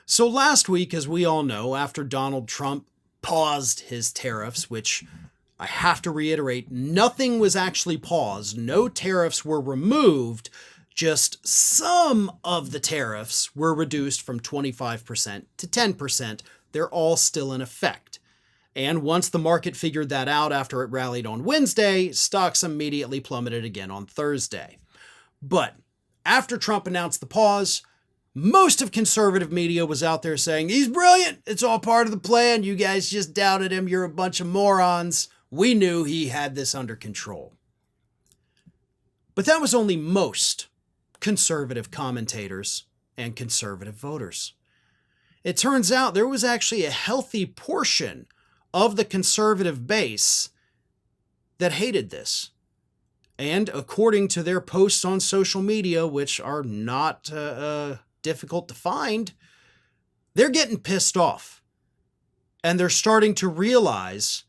So last week, as we all know, after Donald Trump paused his tariffs, which I have to reiterate, nothing was actually paused. No tariffs were removed. Just some of the tariffs were reduced from 25% to 10%. They're all still in effect. And once the market figured that out after it rallied on Wednesday, stocks immediately plummeted again on Thursday. But after Trump announced the pause, most of conservative media was out there saying, he's brilliant. It's all part of the plan. You guys just doubted him. You're a bunch of morons. We knew he had this under control. But that was only most conservative commentators and conservative voters. It turns out there was actually a healthy portion of the conservative base that hated this. And according to their posts on social media, which are not difficult to find, they're getting pissed off. And they're starting to realize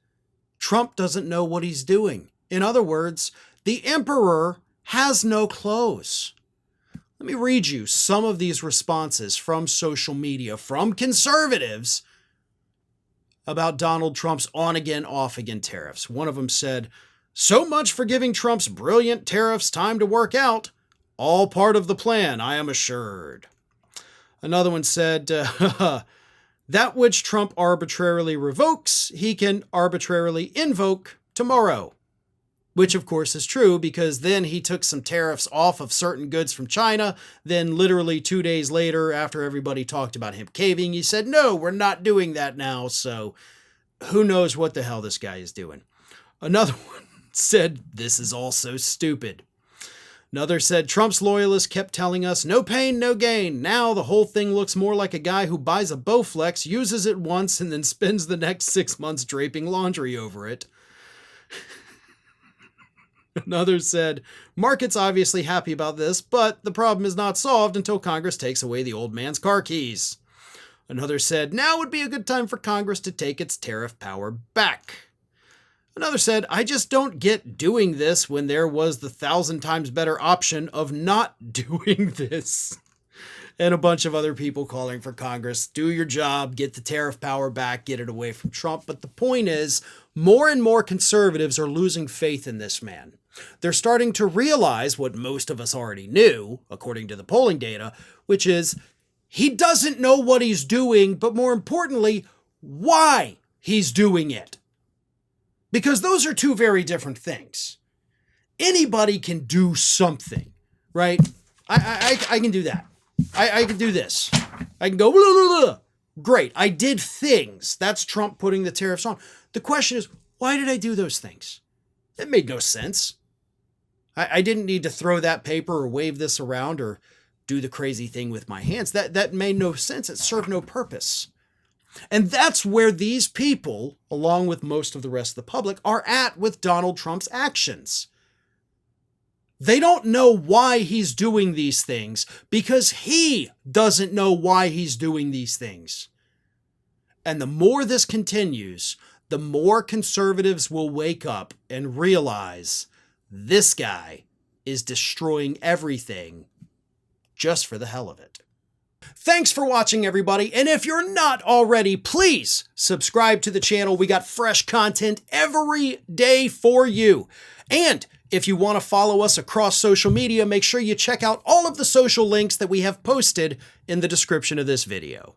Trump doesn't know what he's doing. In other words, the emperor has no clothes. Let me read you some of these responses from social media, from conservatives, about Donald Trump's on-again, off-again tariffs. One of them said, "So much for giving Trump's brilliant tariffs time to work out. All part of the plan, I am assured." Another one said, "That which Trump arbitrarily revokes, he can arbitrarily invoke tomorrow." Which, of course, is true, because then he took some tariffs off of certain goods from China. Then literally 2 days later, after everybody talked about him caving, he said, no, we're not doing that now. So who knows what the hell this guy is doing. Another one said, this is all so stupid. Another said, Trump's loyalists kept telling us, no pain, no gain. Now the whole thing looks more like a guy who buys a Bowflex, uses it once, and then spends the next 6 months draping laundry over it. Another said, market's obviously happy about this, but the problem is not solved until Congress takes away the old man's car keys. Another said, now would be a good time for Congress to take its tariff power back. Another said, I just don't get doing this when there was the 1,000 times better option of not doing this. And a bunch of other people calling for Congress, do your job, get the tariff power back, get it away from Trump. But the point is, more and more conservatives are losing faith in this man. They're starting to realize what most of us already knew, according to the polling data, which is he doesn't know what he's doing, but more importantly, why he's doing it. Because those are two very different things. Anybody can do something, right? I can do that. I can do this. I can go, blah, blah, blah. Great, I did things. That's Trump putting the tariffs on. The question is, why did I do those things? It made no sense. I didn't need to throw that paper or wave this around or do the crazy thing with my hands. That made no sense. It served no purpose. And that's where these people, along with most of the rest of the public, are at with Donald Trump's actions. They don't know why he's doing these things because he doesn't know why he's doing these things. And the more this continues, the more conservatives will wake up and realize this guy is destroying everything just for the hell of it. Thanks for watching, everybody. And if you're not already, please subscribe to the channel. We got fresh content every day for you. And if you want to follow us across social media, make sure you check out all of the social links that we have posted in the description of this video.